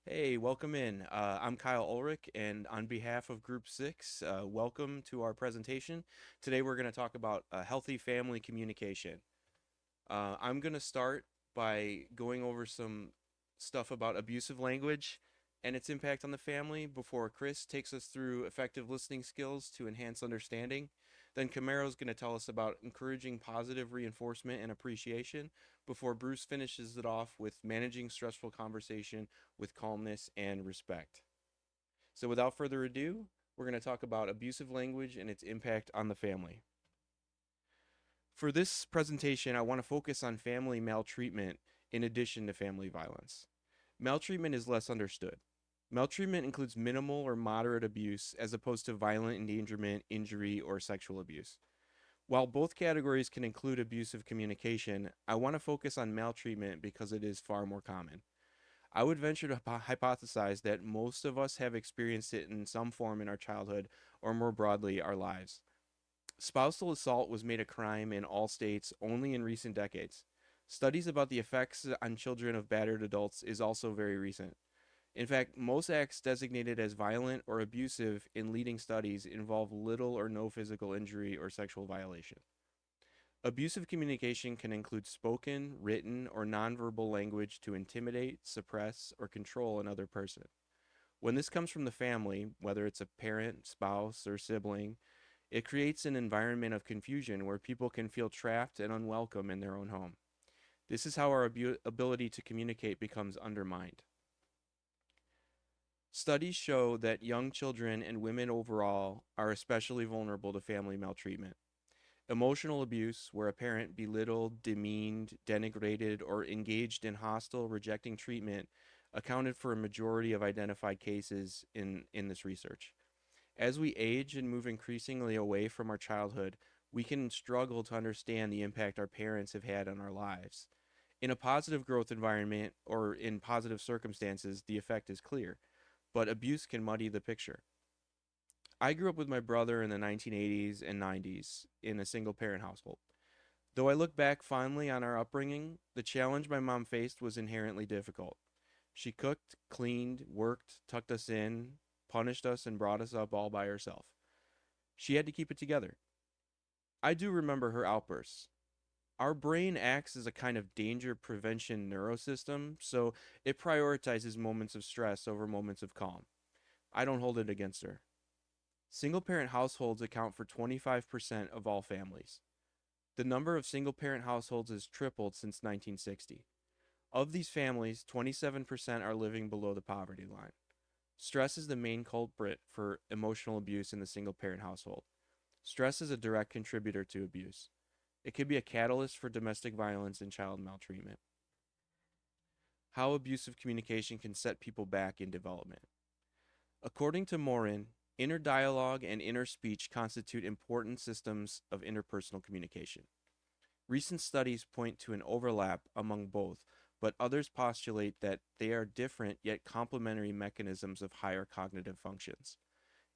Hey, welcome in. I'm Kyle Ulrich, and on behalf of Group 6, welcome to our presentation. Today we're going to talk about healthy family communication. I'm going to start by going over some stuff about abusive language and its impact on the family before Chris takes us through effective listening skills to enhance understanding. Then Camaro's going to tell us about encouraging positive reinforcement and appreciation before Bruce finishes it off with managing stressful conversation with calmness and respect. So, without further ado, we're going to talk about abusive language and its impact on the family. For this presentation, I want to focus on family maltreatment in addition to family violence. Maltreatment is less understood. Maltreatment includes minimal or moderate abuse as opposed to violent endangerment, injury, or sexual abuse. While both categories can include abusive communication, I want to focus on maltreatment because it is far more common. I would venture to hypothesize that most of us have experienced it in some form in our childhood or more broadly our lives. Spousal assault was made a crime in all states only in recent decades. Studies about the effects on children of battered adults is also very recent. In fact, most acts designated as violent or abusive in leading studies involve little or no physical injury or sexual violation. Abusive communication can include spoken, written, or nonverbal language to intimidate, suppress, or control another person. When this comes from the family, whether it's a parent, spouse, or sibling, it creates an environment of confusion where people can feel trapped and unwelcome in their own home. This is how our ability to communicate becomes undermined. Studies show that young children and women overall are especially vulnerable to family maltreatment. Emotional abuse, where a parent belittled, demeaned, denigrated, or engaged in hostile, rejecting treatment, accounted for a majority of identified cases in this research. As we age and move increasingly away from our childhood, we can struggle to understand the impact our parents have had on our lives. In a positive growth environment or in positive circumstances, the effect is clear, but abuse can muddy the picture. I grew up with my brother in the 1980s and 90s in a single parent household. Though I look back fondly on our upbringing, the challenge my mom faced was inherently difficult. She cooked, cleaned, worked, tucked us in, punished us, and brought us up all by herself. She had to keep it together. I do remember her outbursts. Our brain acts as a kind of danger prevention neurosystem, so it prioritizes moments of stress over moments of calm. I don't hold it against her. Single parent households account for 25% of all families. The number of single parent households has tripled since 1960. Of these families, 27% are living below the poverty line. Stress is the main culprit for emotional abuse in the single parent household. Stress is a direct contributor to abuse. It can be a catalyst for domestic violence and child maltreatment. How abusive communication can set people back in development. According to Morin, inner dialogue and inner speech constitute important systems of interpersonal communication. Recent studies point to an overlap among both, but others postulate that they are different yet complementary mechanisms of higher cognitive functions.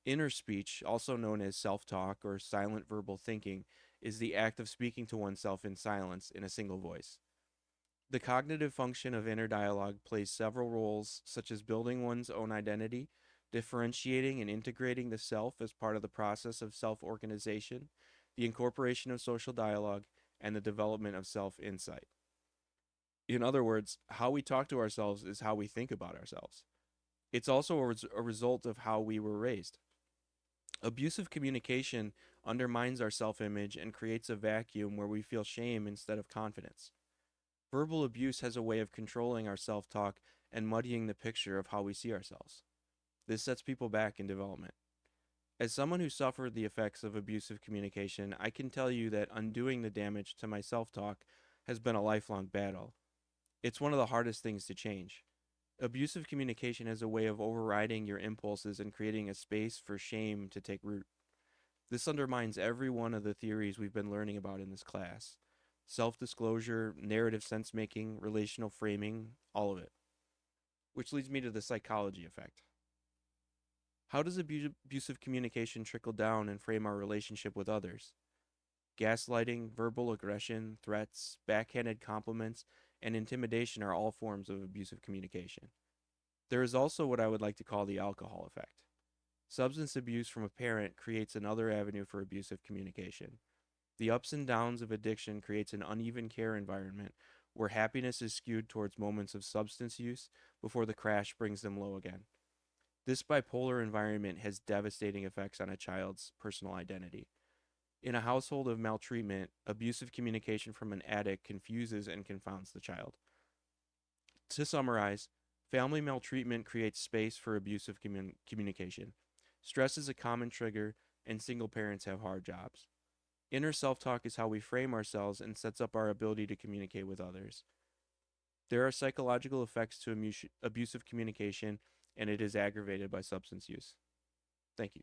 Inner speech, also known as self talk or silent verbal thinking, is the act of speaking to oneself in silence in a single voice. The cognitive function of inner dialogue plays several roles, such as building one's own identity, differentiating and integrating the self as part of the process of self organization, the incorporation of social dialogue, and the development of self insight. In other words, how we talk to ourselves is how we think about ourselves. It's also a result of how we were raised. Abusive communication undermines our self image and creates a vacuum where we feel shame instead of confidence. Verbal abuse has a way of controlling our self talk and muddying the picture of how we see ourselves. This sets people back in development. As someone who suffered the effects of abusive communication, I can tell you that undoing the damage to my self talk has been a lifelong battle. It's one of the hardest things to change. Abusive communication has a way of overriding your impulses and creating a space for shame to take root. This undermines every one of the theories we've been learning about in this class: self disclosure, narrative sense making, relational framing, all of it. Which leads me to the psychology effect. How does abusive communication trickle down and frame our relationship with others? Gaslighting, verbal aggression, threats, backhanded compliments, and intimidation are all forms of abusive communication. There is also what I would like to call the alcohol effect. Substance abuse from a parent creates another avenue for abusive communication. The ups and downs of addiction creates an uneven care environment where happiness is skewed towards moments of substance use before the crash brings them low again. This bipolar environment has devastating effects on a child's personal identity. In a household of maltreatment, abusive communication from an addict confuses and confounds the child. To summarize, family maltreatment creates space for abusive communication. Stress is a common trigger, and single parents have hard jobs. Inner self talk is how we frame ourselves and sets up our ability to communicate with others. There are psychological effects to abusive communication, and it is aggravated by substance use. Thank you.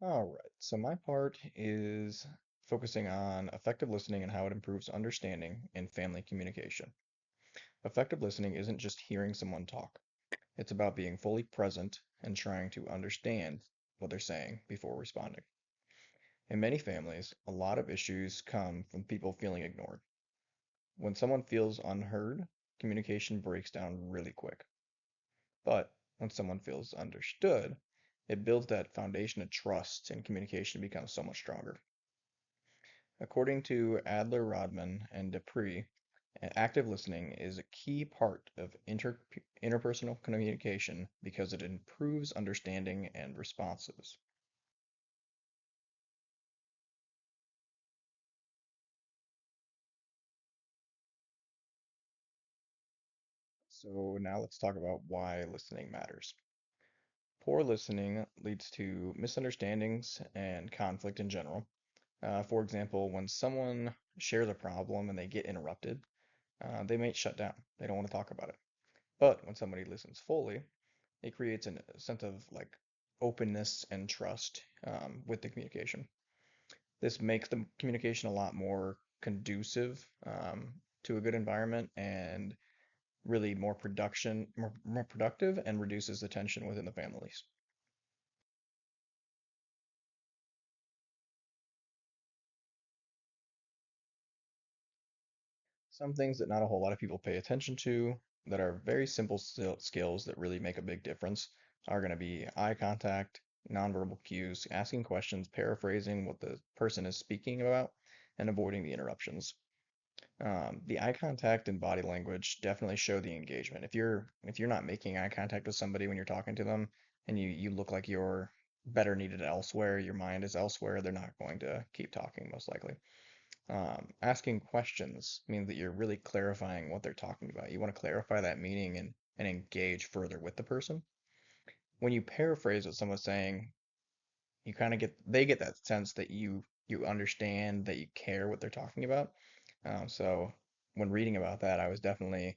All right, so my part is focusing on effective listening and how it improves understanding in family communication. Effective listening isn't just hearing someone talk, it's about being fully present and trying to understand what they're saying before responding. In many families, a lot of issues come from people feeling ignored. When someone feels unheard, communication breaks down really quick. But when someone feels understood, it builds that foundation of trust and communication becomes so much stronger. According to Adler, Rodman, and Dupree, active listening is a key part of interpersonal communication because it improves understanding and responses. So now let's talk about why listening matters. Poor listening leads to misunderstandings and conflict in general. For example, when someone shares a problem and they get interrupted, they may shut down. They don't want to talk about it. But when somebody listens fully, it creates a sense of like openness and trust with the communication. This makes the communication a lot more conducive to a good environment and really more productive and reduces the tension within the families. Some things that not a whole lot of people pay attention to that are very simple skills that really make a big difference are going to be eye contact, nonverbal cues, asking questions, paraphrasing what the person is speaking about, and avoiding the interruptions. The eye contact and body language definitely show the engagement. If you're not making eye contact with somebody when you're talking to them, and you look like you're better needed elsewhere, your mind is elsewhere, they're not going to keep talking most likely. Asking questions means that you're really clarifying what they're talking about. You want to clarify that meaning and engage further with the person. When you paraphrase what someone's saying, you kind of get they get that sense that you understand, that you care what they're talking about. So when reading about that, I was definitely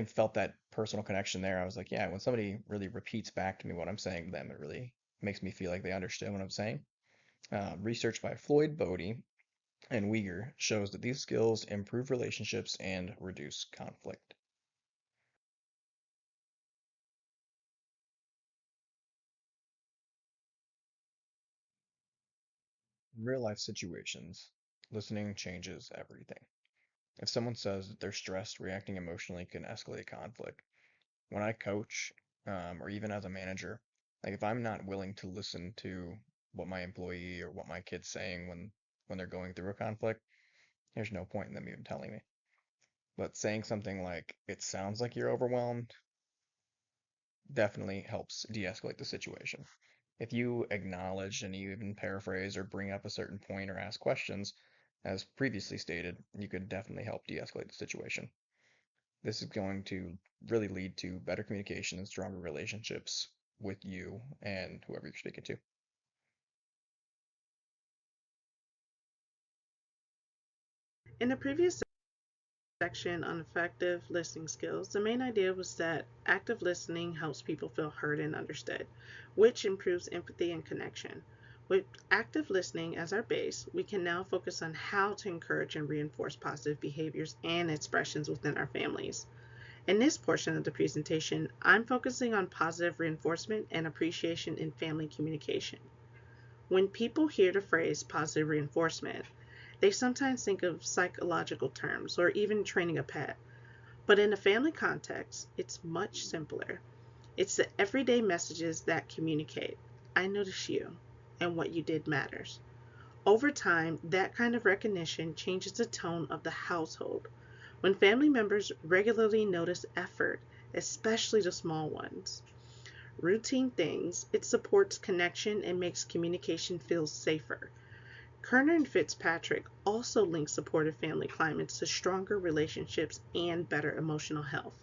felt that personal connection there. I was like, yeah, when somebody really repeats back to me what I'm saying to them, it really makes me feel like they understand what I'm saying. Research by Floyd Bodie and Uyghur shows that these skills improve relationships and reduce conflict. In real life situations, listening changes everything. If someone says that they're stressed, reacting emotionally can escalate conflict. When I coach, or even as a manager, like if I'm not willing to listen to what my employee or what my kid's saying when they're going through a conflict, there's no point in them even telling me. But saying something like, "It sounds like you're overwhelmed," definitely helps de-escalate the situation. If you acknowledge and you even paraphrase or bring up a certain point or ask questions, as previously stated, you could definitely help de-escalate the situation. This is going to really lead to better communication and stronger relationships with you and whoever you're speaking to. In the previous section on effective listening skills, the main idea was that active listening helps people feel heard and understood, which improves empathy and connection. With active listening as our base, we can now focus on how to encourage and reinforce positive behaviors and expressions within our families. In this portion of the presentation, I'm focusing on positive reinforcement and appreciation in family communication. When people hear the phrase positive reinforcement, they sometimes think of psychological terms or even training a pet. But in a family context, it's much simpler. It's the everyday messages that communicate. I notice you, and what you did matters. Over time, that kind of recognition changes the tone of the household. When family members regularly notice effort, especially the small ones, routine things, it supports connection and makes communication feel safer. Kerner and Fitzpatrick also link supportive family climates to stronger relationships and better emotional health.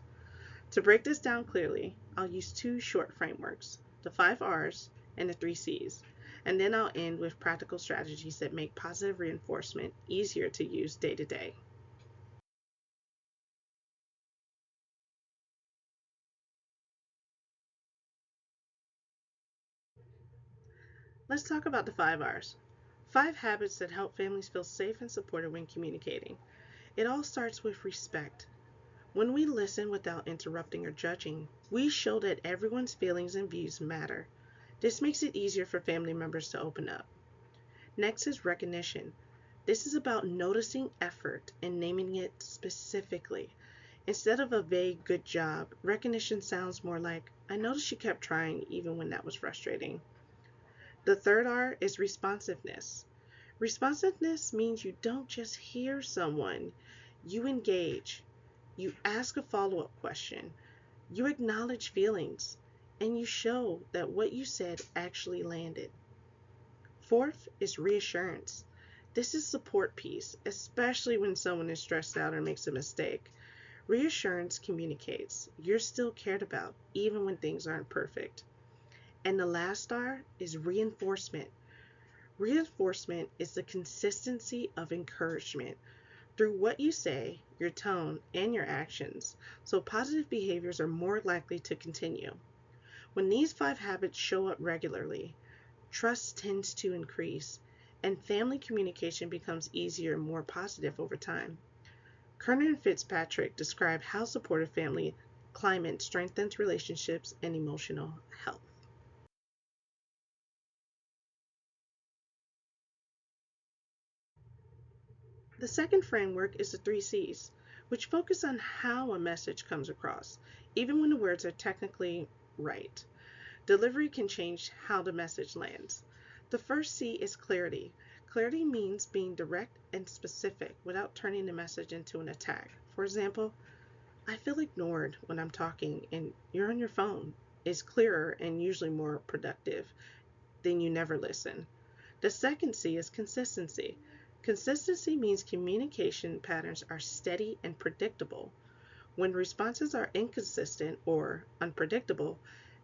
To break this down clearly, I'll use two short frameworks, the 5 R's and the 3 C's, and then I'll end with practical strategies that make positive reinforcement easier to use day to day. Let's talk about the 5 R's. 5 habits that help families feel safe and supported when communicating. It all starts with respect. When we listen without interrupting or judging, we show that everyone's feelings and views matter. This makes it easier for family members to open up. Next is recognition. This is about noticing effort and naming it specifically. Instead of a vague good job, recognition sounds more like, I noticed you kept trying even when that was frustrating. The third R is responsiveness. Responsiveness means you don't just hear someone, you engage. You ask a follow up question, you acknowledge feelings, and you show that what you said actually landed. Fourth is reassurance. This is support piece, especially when someone is stressed out or makes a mistake. Reassurance communicates you're still cared about, even when things aren't perfect. And the last R is reinforcement. Reinforcement is the consistency of encouragement through what you say, your tone, and your actions, so positive behaviors are more likely to continue. When these 5 habits show up regularly, trust tends to increase, and family communication becomes easier and more positive over time. Kerner and Fitzpatrick describe how supportive family climate strengthens relationships and emotional health. The second framework is the 3 C's, which focus on how a message comes across, even when the words are technically right. Delivery can change how the message lands. The first C is clarity. Clarity means being direct and specific without turning the message into an attack. For example, I feel ignored when I'm talking and you're on your phone is clearer and usually more productive than you never listen. The second C is consistency. Consistency means communication patterns are steady and predictable. When responses are inconsistent or unpredictable,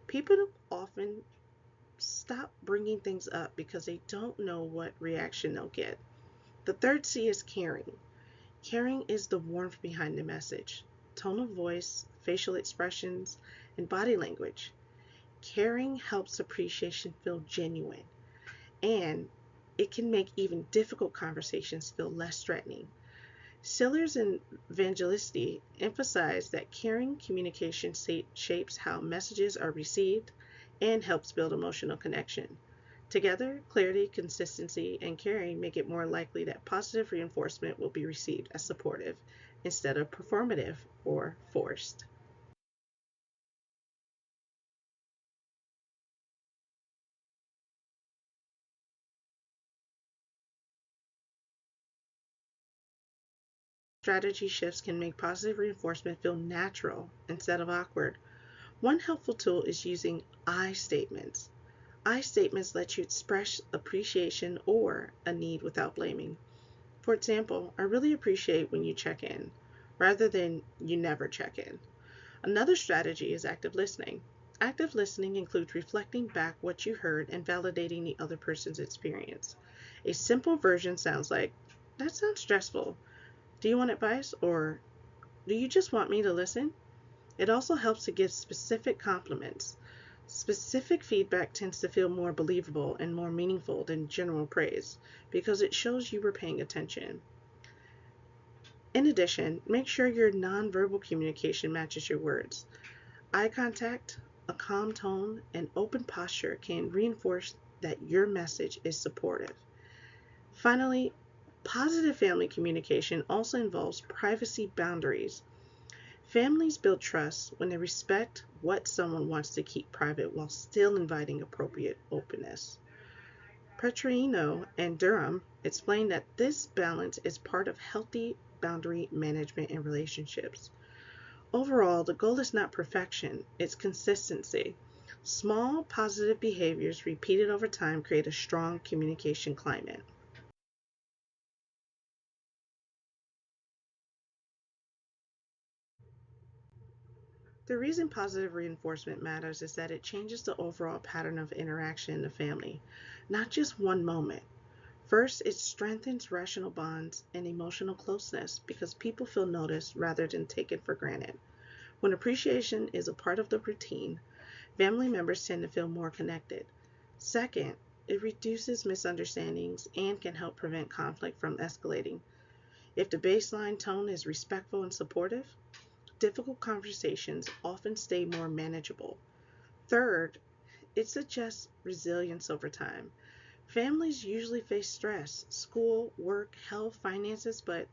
people often stop bringing things up because they don't know what reaction they'll get. The third C is caring. Caring is the warmth behind the message, tone of voice, facial expressions, and body language. Caring helps appreciation feel genuine, and it can make even difficult conversations feel less threatening. Sillars and Evangelisti emphasize that caring communication shapes how messages are received and helps build emotional connection. Together, clarity, consistency, and caring make it more likely that positive reinforcement will be received as supportive instead of performative or forced. Strategy shifts can make positive reinforcement feel natural instead of awkward. One helpful tool is using I statements. I statements let you express appreciation or a need without blaming. For example, I really appreciate when you check in, rather than you never check in. Another strategy is active listening. Active listening includes reflecting back what you heard and validating the other person's experience. A simple version sounds like, that sounds stressful. Do you want advice? Or do you just want me to listen? It also helps to give specific compliments. Specific feedback tends to feel more believable and more meaningful than general praise because it shows you were paying attention. In addition, make sure your nonverbal communication matches your words. Eye contact, a calm tone, and open posture can reinforce that your message is supportive. Finally, positive family communication also involves privacy boundaries. Families build trust when they respect what someone wants to keep private while still inviting appropriate openness. Petrino and Durham explain that this balance is part of healthy boundary management in relationships. Overall, the goal is not perfection, it's consistency. Small positive behaviors repeated over time create a strong communication climate. The reason positive reinforcement matters is that it changes the overall pattern of interaction in the family, not just one moment. First, it strengthens rational bonds and emotional closeness because people feel noticed rather than taken for granted. When appreciation is a part of the routine, family members tend to feel more connected. Second, it reduces misunderstandings and can help prevent conflict from escalating. If the baseline tone is respectful and supportive, difficult conversations often stay more manageable. Third, it suggests resilience over time. Families usually face stress, school, work, health, finances, but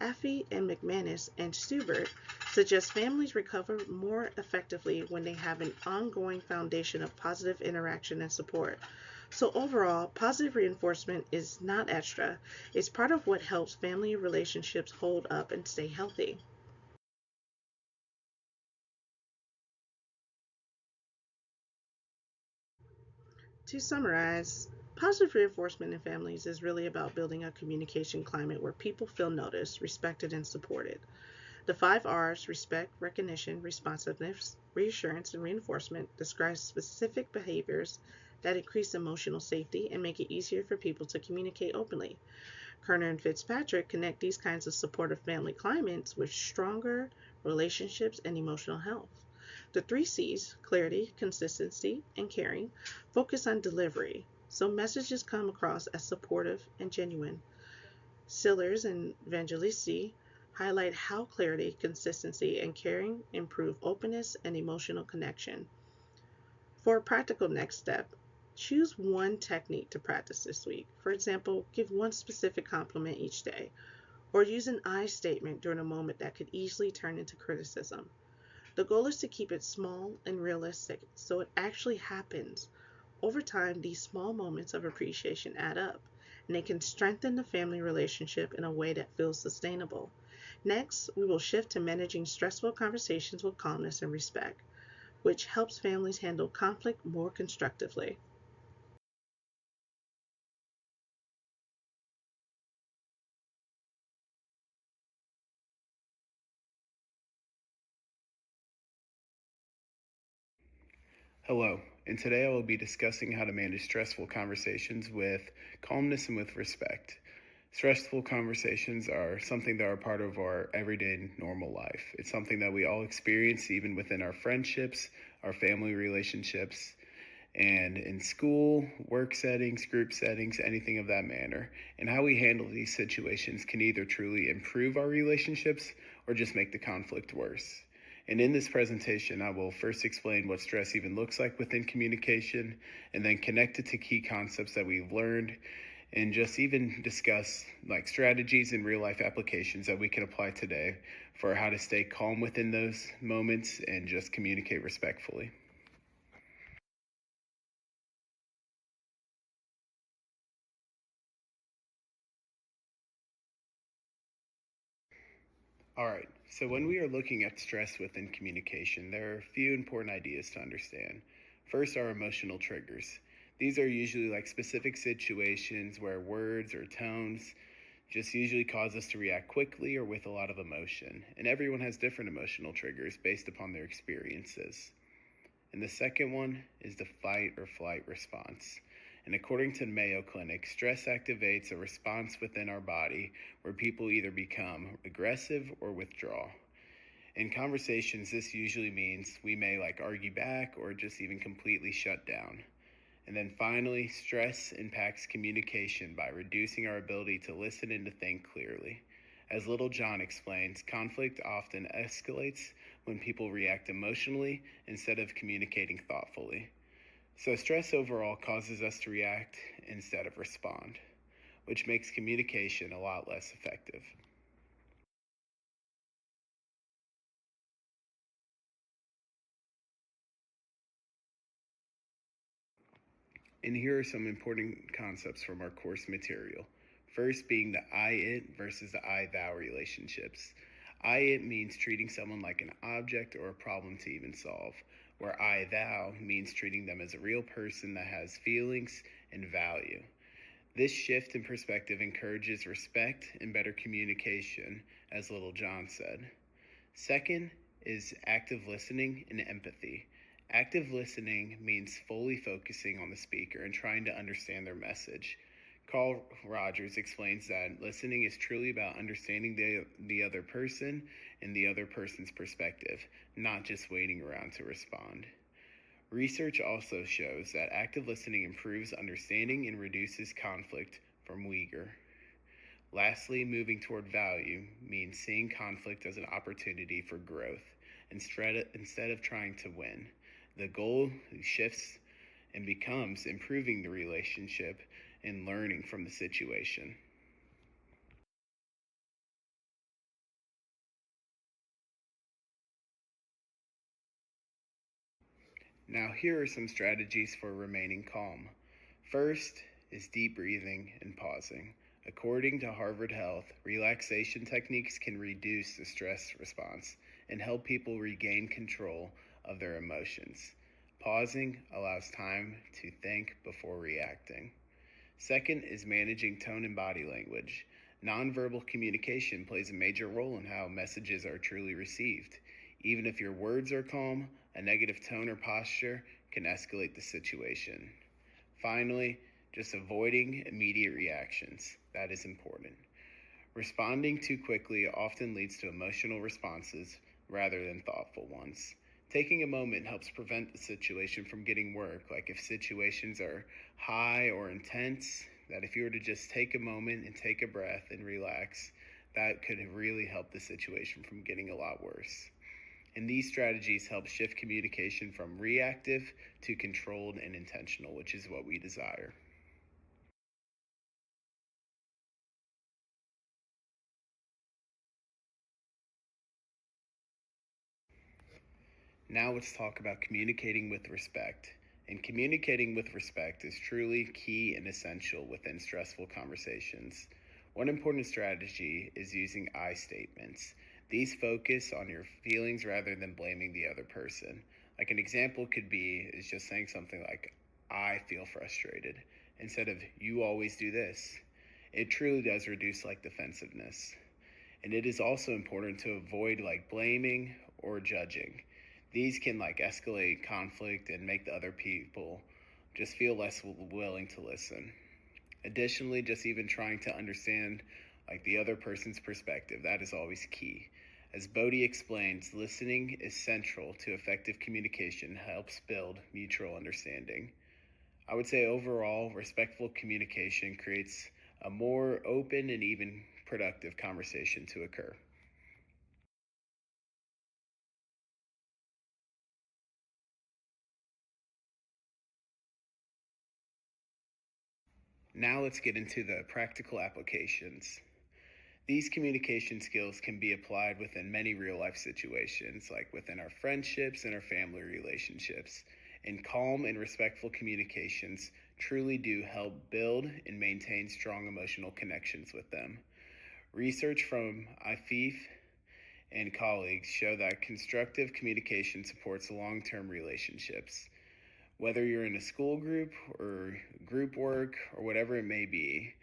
Affey and McManus and Stubert suggest families recover more effectively when they have an ongoing foundation of positive interaction and support. So, overall, positive reinforcement is not extra, it's part of what helps family relationships hold up and stay healthy. To summarize, positive reinforcement in families is really about building a communication climate where people feel noticed, respected, and supported. The five R's, respect, recognition, responsiveness, reassurance, and reinforcement, describe specific behaviors that increase emotional safety and make it easier for people to communicate openly. Kerner and Fitzpatrick connect these kinds of supportive family climates with stronger relationships and emotional health. The three C's, clarity, consistency, and caring, focus on delivery, so messages come across as supportive and genuine. Sillers and Evangelisti highlight how clarity, consistency, and caring improve openness and emotional connection. For a practical next step, choose one technique to practice this week. For example, give one specific compliment each day, or use an I statement during a moment that could easily turn into criticism. The goal is to keep it small and realistic so it actually happens. Over time, these small moments of appreciation add up, and they can strengthen the family relationship in a way that feels sustainable. Next, we will shift to managing stressful conversations with calmness and respect, which helps families handle conflict more constructively. Hello, and today I will be discussing how to manage stressful conversations with calmness and with respect. Stressful conversations are something that are part of our everyday normal life. It's something that we all experience even within our friendships, our family relationships, and in school, work settings, group settings, anything of that manner. And how we handle these situations can either truly improve our relationships or just make the conflict worse. And in this presentation, I will first explain what stress even looks like within communication, and then connect it to key concepts that we've learned, and just even discuss like strategies and real life applications that we can apply today for how to stay calm within those moments and just communicate respectfully. All right, so when we are looking at stress within communication, there are a few important ideas to understand. First are emotional triggers. These are usually like specific situations where words or tones just usually cause us to react quickly or with a lot of emotion. And everyone has different emotional triggers based upon their experiences. And the second one is the fight or flight response. And according to the Mayo Clinic, stress activates a response within our body where people either become aggressive or withdraw. In conversations, this usually means we may like argue back or just even completely shut down. And then finally, stress impacts communication by reducing our ability to listen and to think clearly. As Little John explains, conflict often escalates when people react emotionally instead of communicating thoughtfully. So stress overall causes us to react instead of respond, which makes communication a lot less effective. And here are some important concepts from our course material. First being the I-it versus the I-thou relationships. I-it means treating someone like an object or a problem to even solve, where I-thou means treating them as a real person that has feelings and value. This shift in perspective encourages respect and better communication, as Little John said. Second is active listening and empathy. Active listening means fully focusing on the speaker and trying to understand their message. Carl Rogers explains that listening is truly about understanding the other person and the other person's perspective, not just waiting around to respond. Research also shows that active listening improves understanding and reduces conflict from Uyghur. Lastly, moving toward value means seeing conflict as an opportunity for growth instead of trying to win. The goal shifts and becomes improving the relationship and learning from the situation. Now, here are some strategies for remaining calm. First is deep breathing and pausing. According to Harvard Health, relaxation techniques can reduce the stress response and help people regain control of their emotions. Pausing allows time to think before reacting. Second is managing tone and body language. Nonverbal communication plays a major role in how messages are truly received. Even if your words are calm, a negative tone or posture can escalate the situation. Finally, just avoiding immediate reactions. That is important. Responding too quickly often leads to emotional responses rather than thoughtful ones. Taking a moment helps prevent the situation from getting worse, like if situations are high or intense, that if you were to just take a moment and take a breath and relax, that could really help the situation from getting a lot worse. And these strategies help shift communication from reactive to controlled and intentional, which is what we desire. Now let's talk about communicating with respect. And communicating with respect is truly key and essential within stressful conversations. One important strategy is using I statements. These focus on your feelings rather than blaming the other person. Like an example could be is just saying something like, I feel frustrated, instead of you always do this. It truly does reduce defensiveness. And it is also important to avoid blaming or judging. These can escalate conflict and make the other people just feel less willing to listen. Additionally, just even trying to understand the other person's perspective, that is always key. As Bodhi explains, listening is central to effective communication, helps build mutual understanding. I would say overall, respectful communication creates a more open and even productive conversation to occur. Now let's get into the practical applications. These communication skills can be applied within many real life situations, like within our friendships and our family relationships. And calm and respectful communications truly do help build and maintain strong emotional connections with them. Research from Afif and colleagues show that constructive communication supports long-term relationships. Whether you're in a school group or group work or whatever it may be,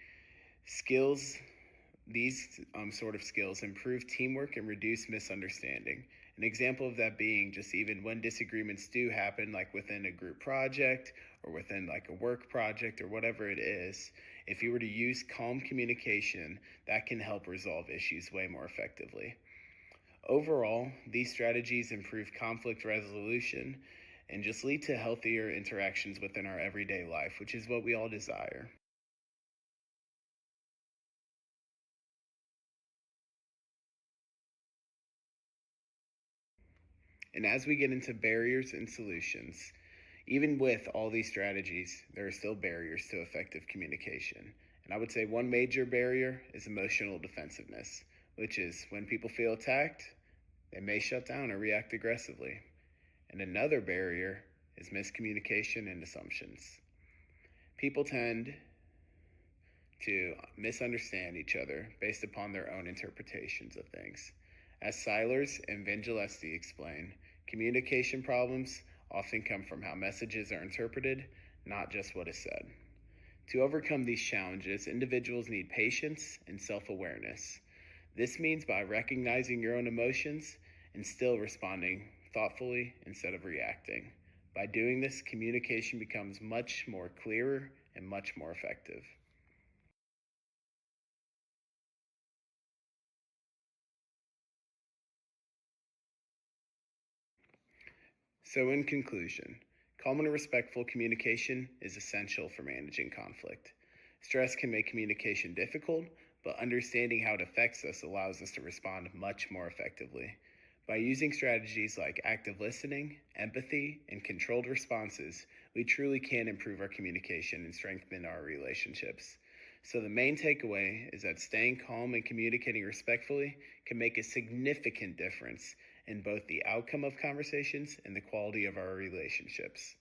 skills these sort of skills improve teamwork and reduce misunderstanding. An example of that being just even when disagreements do happen, like within a group project or within a work project or whatever it is, if you were to use calm communication, that can help resolve issues way more effectively. Overall, these strategies improve conflict resolution and just lead to healthier interactions within our everyday life, which is what we all desire. And as we get into barriers and solutions, Even with all these strategies, there are still barriers to effective communication. And I would say one major barrier is emotional defensiveness, which is when people feel attacked, they may shut down or react aggressively. And another barrier is miscommunication and assumptions. People tend to misunderstand each other based upon their own interpretations of things. As Seilers and Vangelesti explain, communication problems often come from how messages are interpreted, not just what is said. To overcome these challenges, individuals need patience and self-awareness. This means by recognizing your own emotions and still responding thoughtfully instead of reacting. By doing this, communication becomes much more clearer and much more effective. So in conclusion, calm and respectful communication is essential for managing conflict. Stress can make communication difficult, but understanding how it affects us allows us to respond much more effectively. By using strategies like active listening, empathy, and controlled responses, we truly can improve our communication and strengthen our relationships. So the main takeaway is that staying calm and communicating respectfully can make a significant difference in both the outcome of conversations and the quality of our relationships.